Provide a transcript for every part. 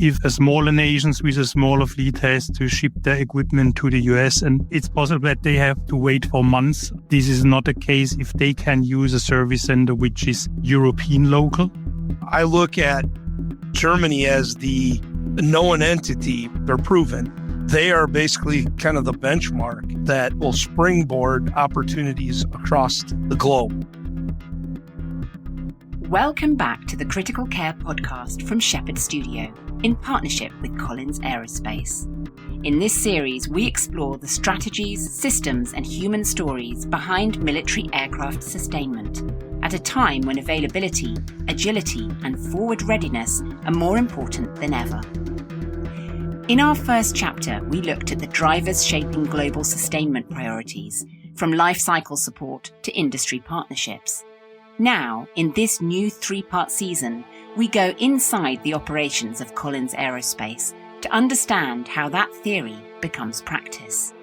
if a smaller nation with a smaller fleet has to ship their equipment to the US, and it's possible that they have to wait for months. This is not the case if they can use a service center which is European local. I look at Germany as the known entity. They're proven. They are basically kind of the benchmark that will springboard opportunities across the globe. Welcome back to the Critical Care podcast from Shephard Studio in partnership with Collins Aerospace. In this series, we explore the strategies, systems, and human stories behind military aircraft sustainment at a time when availability, agility, and forward readiness are more important than ever. In our first chapter, we looked at the drivers shaping global sustainment priorities, from life cycle support to industry partnerships. Now, in this new 3-part season, we go inside the operations of Collins Aerospace to understand how that theory becomes practice.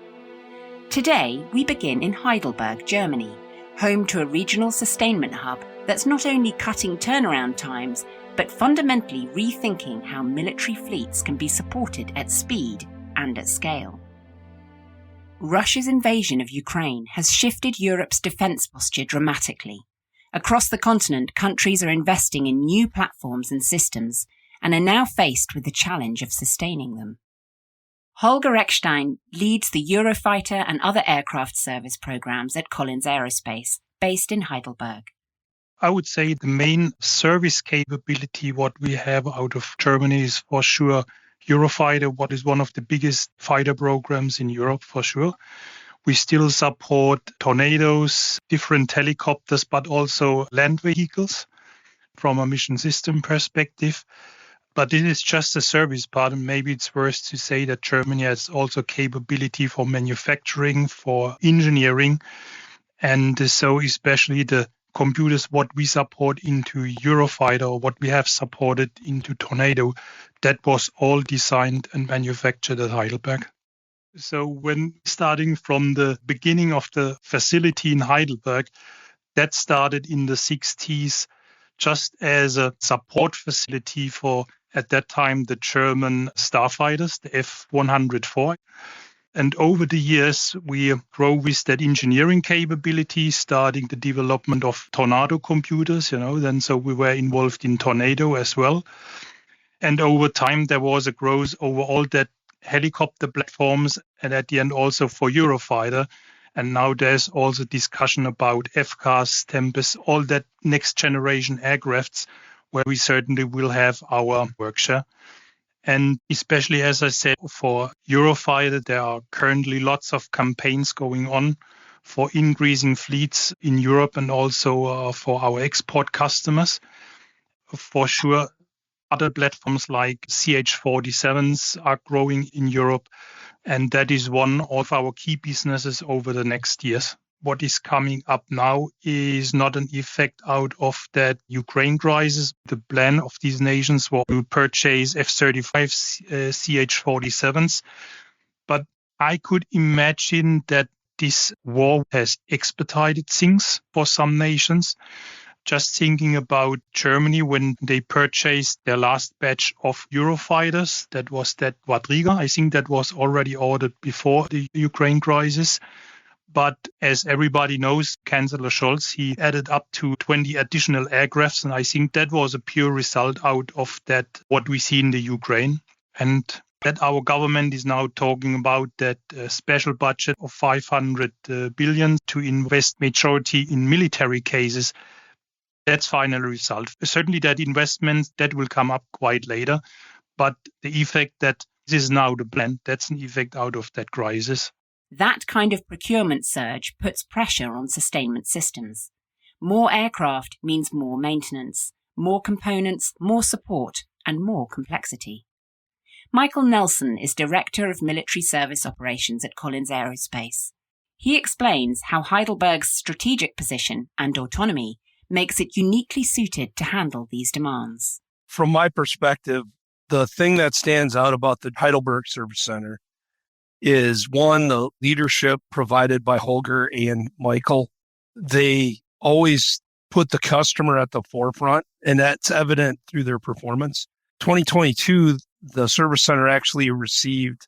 Today, we begin in Heidelberg, Germany, home to a regional sustainment hub that's not only cutting turnaround times, but fundamentally rethinking how military fleets can be supported at speed and at scale. Russia's invasion of Ukraine has shifted Europe's defence posture dramatically. Across the continent, countries are investing in new platforms and systems and are now faced with the challenge of sustaining them. Holger Eckstein leads the Eurofighter and other aircraft service programs at Collins Aerospace, based in Heidelberg. I would say the main service capability what we have out of Germany is for sure Eurofighter, what is one of the biggest fighter programs in Europe for sure. We still support Tornadoes, different helicopters, but also land vehicles from a mission system perspective. But it is just a service part, and maybe it's worth to say that Germany has also capability for manufacturing, for engineering, and so especially the computers what we support into Eurofighter or what we have supported into Tornado, that was all designed and manufactured at Heidelberg. So when starting from the beginning of the facility in Heidelberg, that started in the 60s just as a support facility for, at that time, the German starfighters, the F-104. And over the years, we grow with that engineering capability, starting the development of Tornado computers, then so we were involved in Tornado as well. And over time, there was a growth over all that helicopter platforms and at the end also for Eurofighter. And now there's also discussion about FCAS, Tempest, all that next generation aircrafts where we certainly will have our work share. And especially, as I said, for Eurofighter, there are currently lots of campaigns going on for increasing fleets in Europe and also for our export customers. For sure, other platforms like CH-47s are growing in Europe, and that is one of our key businesses over the next years. What is coming up now is not an effect out of that Ukraine crisis. The plan of these nations was to purchase F-35 CH-47s, but I could imagine that this war has expedited things for some nations. Just thinking about Germany when they purchased their last batch of Eurofighters, that was that Quadriga. I think that was already ordered before the Ukraine crisis. But as everybody knows, Chancellor Scholz, he added up to 20 additional aircrafts. And I think that was a pure result out of that, what we see in the Ukraine. And that our government is now talking about that special budget of 500 billion to invest majority in military cases. That's final result. Certainly that investment, that will come up quite later. But the effect that this is now the plan, that's an effect out of that crisis. That kind of procurement surge puts pressure on sustainment systems. More aircraft means more maintenance, more components, more support, and more complexity. Michael Nelson is Director of Military Service Operations at Collins Aerospace. He explains how Heidelberg's strategic position and autonomy makes it uniquely suited to handle these demands. From my perspective, the thing that stands out about the Heidelberg Service Center is, one, the leadership provided by Holger and Michael. They always put the customer at the forefront, and that's evident through their performance. 2022, the service center actually received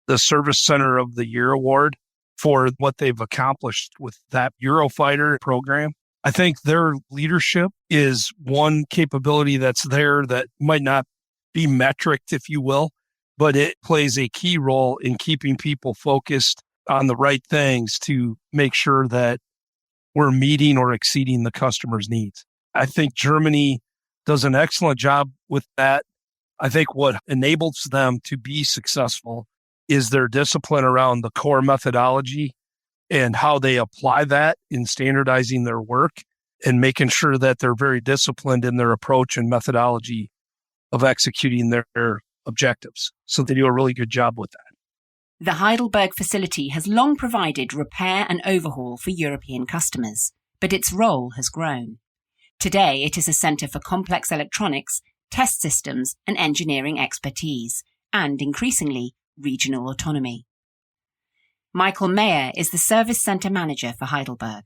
the Service Center of the Year award for what they've accomplished with that Eurofighter program. I think their leadership is one capability that's there that might not be metriced, if you will, but it plays a key role in keeping people focused on the right things to make sure that we're meeting or exceeding the customer's needs. I think Germany does an excellent job with that. I think what enables them to be successful is their discipline around the core methodology and how they apply that in standardizing their work and making sure that they're very disciplined in their approach and methodology of executing their objectives. So they do a really good job with that. The Heidelberg facility has long provided repair and overhaul for European customers, but its role has grown. Today, it is a centre for complex electronics, test systems, and engineering expertise, and increasingly, regional autonomy. Michael Mayer is the Service Centre Manager for Heidelberg.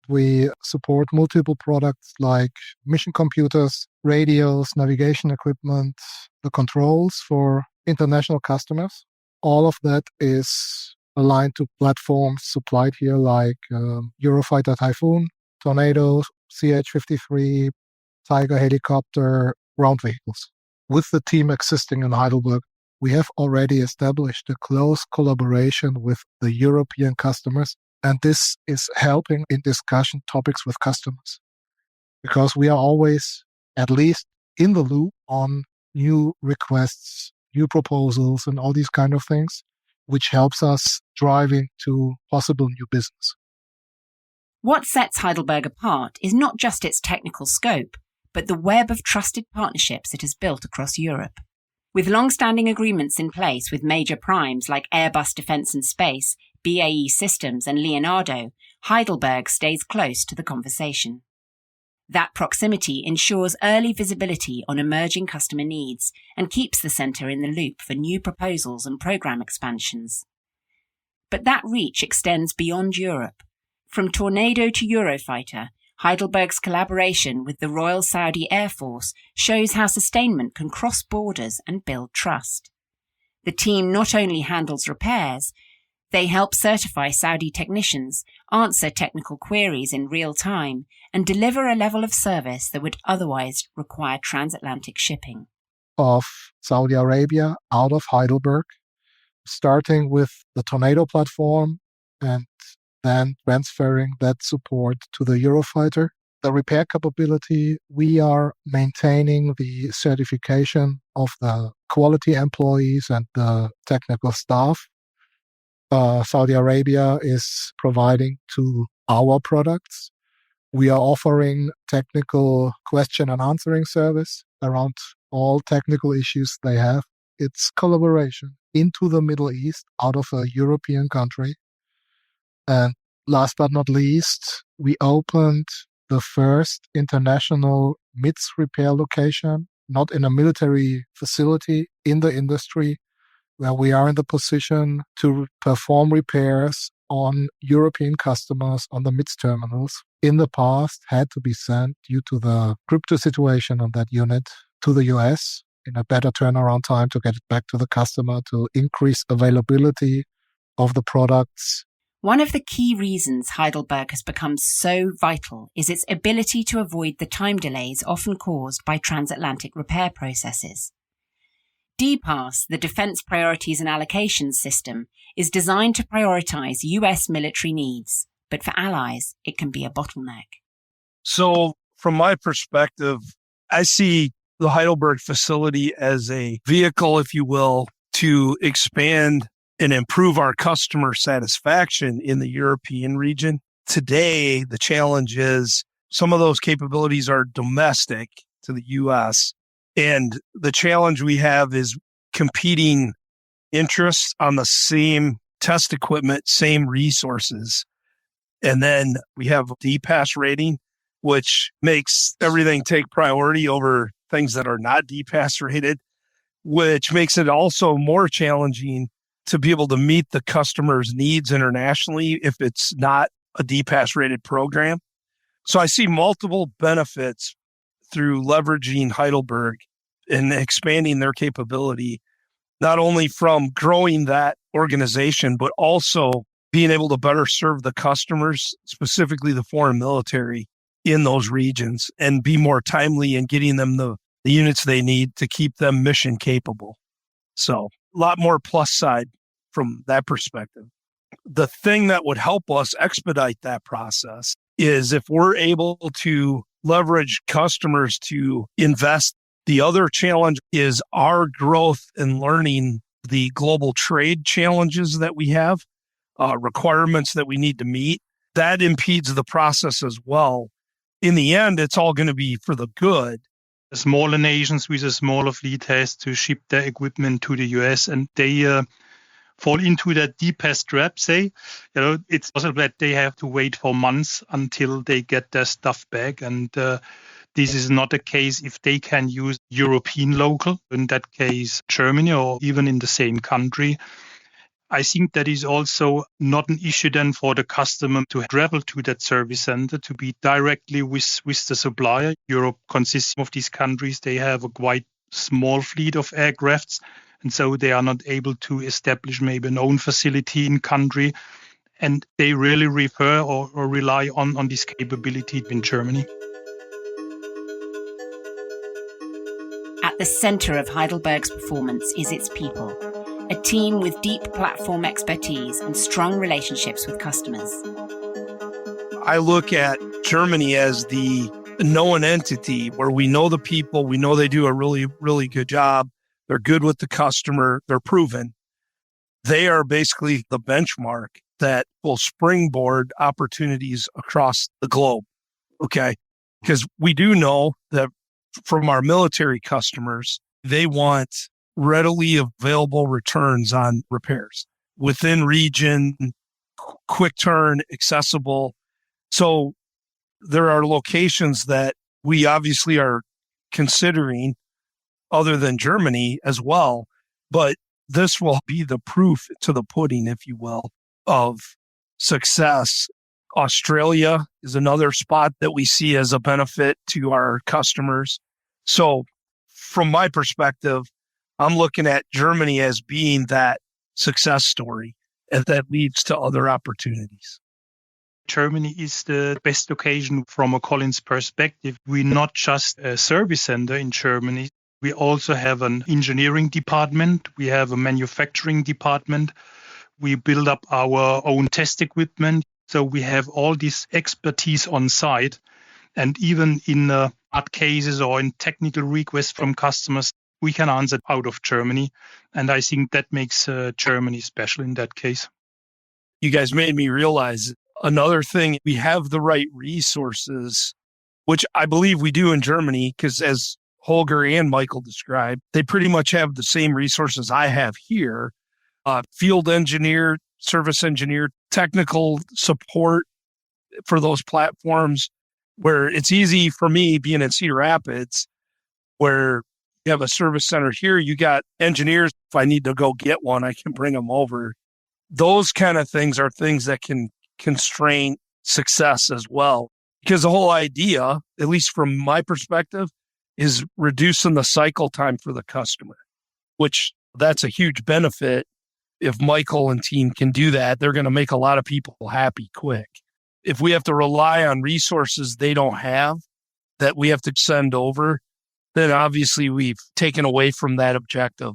We support multiple products like mission computers, radios, navigation equipment, the controls for international customers. All of that is aligned to platforms supplied here like Eurofighter Typhoon, Tornado, CH-53, Tiger helicopter, ground vehicles. With the team existing in Heidelberg, we have already established a close collaboration with the European customers, and this is helping in discussion topics with customers because we are always at least in the loop on new requests, new proposals, and all these kind of things, which helps us driving to possible new business. What sets Heidelberg apart is not just its technical scope, but the web of trusted partnerships it has built across Europe. With long-standing agreements in place with major primes like Airbus Defence and Space, BAE Systems and Leonardo, Heidelberg stays close to the conversation. That proximity ensures early visibility on emerging customer needs and keeps the centre in the loop for new proposals and programme expansions. But that reach extends beyond Europe. From Tornado to Eurofighter, Heidelberg's collaboration with the Royal Saudi Air Force shows how sustainment can cross borders and build trust. The team not only handles repairs, they help certify Saudi technicians, answer technical queries in real time, and deliver a level of service that would otherwise require transatlantic shipping. Of Saudi Arabia out of Heidelberg, starting with the Tornado platform and then transferring that support to the Eurofighter. The repair capability, we are maintaining the certification of the quality employees and the technical staff. Saudi Arabia is providing to our products. We are offering technical question and answering service around all technical issues they have. It's collaboration into the Middle East out of a European country. And last but not least, we opened the first international MITS repair location, not in a military facility, in the industry, where we are in the position to perform repairs on European customers on the MITS terminals. In the past, had to be sent due to the crypto situation on that unit to the US in a better turnaround time to get it back to the customer to increase availability of the products. One of the key reasons Heidelberg has become so vital is its ability to avoid the time delays often caused by transatlantic repair processes. DPAS, the Defense Priorities and Allocations System, is designed to prioritize US military needs, but for allies, it can be a bottleneck. So from my perspective, I see the Heidelberg facility as a vehicle, if you will, to expand and improve our customer satisfaction in the European region. Today, the challenge is some of those capabilities are domestic to the U.S., and the challenge we have is competing interests on the same test equipment, same resources. And then we have DPAS rating, which makes everything take priority over things that are not DPAS rated, which makes it also more challenging to be able to meet the customer's needs internationally if it's not a DPAS rated program. So I see multiple benefits through leveraging Heidelberg and expanding their capability, not only from growing that organization, but also being able to better serve the customers, specifically the foreign military in those regions, and be more timely in getting them the units they need to keep them mission capable. So a lot more plus side from that perspective. The thing that would help us expedite that process is if we're able to leverage customers to invest. The other challenge is our growth in learning the global trade challenges that we have, requirements that we need to meet. That impedes the process as well. In the end, it's all going to be for the good. The smaller nations with a smaller fleet has to ship their equipment to the US, and they fall into that deepest trap, say. It's possible that they have to wait for months until they get their stuff back. And this is not the case if they can use European local, in that case, Germany, or even in the same country. I think that is also not an issue then for the customer to travel to that service center, to be directly with the supplier. Europe consists of these countries. They have a quite small fleet of aircrafts, and so they are not able to establish maybe an own facility in country. And they really refer or rely on this capability in Germany. At the center of Heidelberg's performance is its people, a team with deep platform expertise and strong relationships with customers. I look at Germany as the known entity where we know the people, we know they do a really, really good job. They're good with the customer, they're proven. They are basically the benchmark that will springboard opportunities across the globe. Okay. Because we do know that from our military customers, they want readily available returns on repairs within region, quick turn, accessible. So there are locations that we obviously are considering other than Germany as well, but this will be the proof to the pudding, if you will, of success. Australia is another spot that we see as a benefit to our customers. So from my perspective, I'm looking at Germany as being that success story and that leads to other opportunities. Germany is the best occasion from a Collins perspective. We're not just a service center in Germany. We also have an engineering department. We have a manufacturing department. We build up our own test equipment. So we have all this expertise on site. And even in hard cases or in technical requests from customers, we can answer out of Germany. And I think that makes Germany special in that case. You guys made me realize another thing. We have the right resources, which I believe we do in Germany, because as Holger and Michael described, they pretty much have the same resources I have here. Field engineer, service engineer, technical support for those platforms, where it's easy for me being in Cedar Rapids, where you have a service center here, you got engineers. If I need to go get one, I can bring them over. Those kind of things are things that can constrain success as well. Because the whole idea, at least from my perspective, is reducing the cycle time for the customer, which that's a huge benefit. If Michael and team can do that, they're going to make a lot of people happy quick. If we have to rely on resources they don't have that we have to send over, then obviously we've taken away from that objective.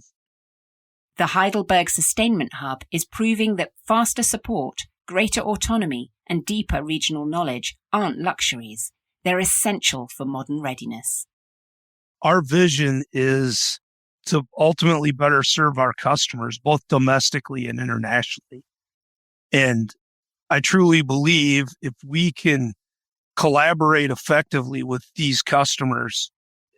The Heidelberg Sustainment Hub is proving that faster support, greater autonomy, and deeper regional knowledge aren't luxuries. They're essential for modern readiness. Our vision is to ultimately better serve our customers, both domestically and internationally. And I truly believe if we can collaborate effectively with these customers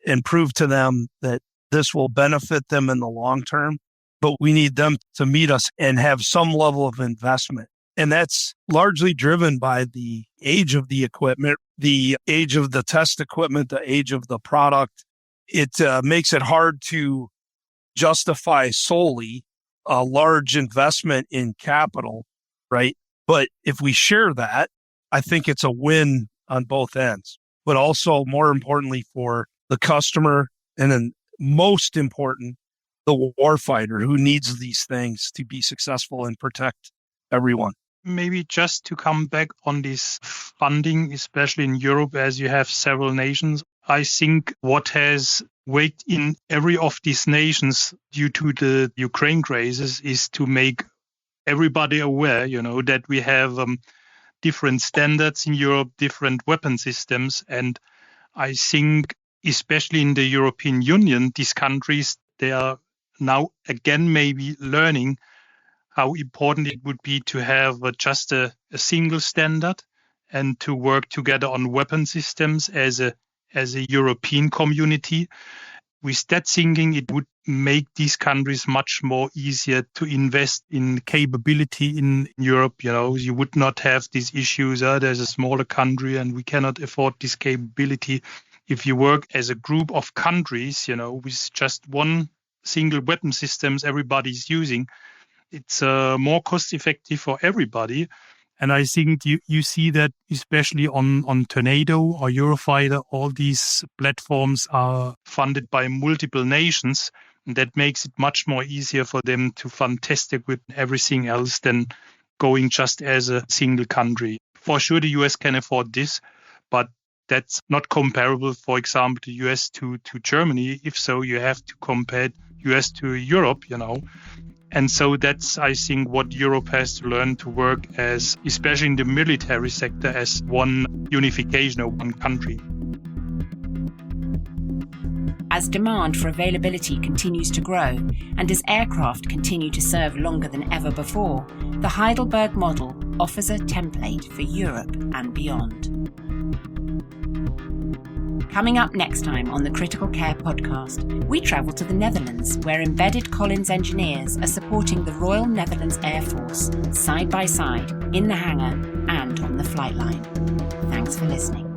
and prove to them that this will benefit them in the long term, but we need them to meet us and have some level of investment. And that's largely driven by the age of the equipment, the age of the test equipment, the age of the product. It makes it hard to justify solely a large investment in capital, right? But if we share that, I think it's a win on both ends, but also more importantly for the customer and then most important, the warfighter who needs these things to be successful and protect everyone. Maybe just to come back on this funding, especially in Europe, as you have several nations, I think what has weighed in every of these nations due to the Ukraine crisis is to make everybody aware, that we have different standards in Europe, different weapon systems. And I think, especially in the European Union, these countries, they are now again maybe learning how important it would be to have just a single standard and to work together on weapon systems as a European community. With that thinking, it would make these countries much more easier to invest in capability in Europe. You would not have these issues. There's a smaller country and we cannot afford this capability. If you work as a group of countries, with just one single weapon systems everybody's using, it's more cost effective for everybody. And I think you see that especially on Tornado or Eurofighter, all these platforms are funded by multiple nations. And that makes it much more easier for them to fund test equipment, everything else than going just as a single country. For sure, the US can afford this, but that's not comparable, for example, the US to Germany. If so, you have to compare US to Europe, And so that's, I think, what Europe has to learn to work as, especially in the military sector, as one unification of one country. As demand for availability continues to grow, and as aircraft continue to serve longer than ever before, the Heidelberg model offers a template for Europe and beyond. Coming up next time on the Critical Care podcast, we travel to the Netherlands, where embedded Collins engineers are supporting the Royal Netherlands Air Force side by side in the hangar and on the flight line. Thanks for listening.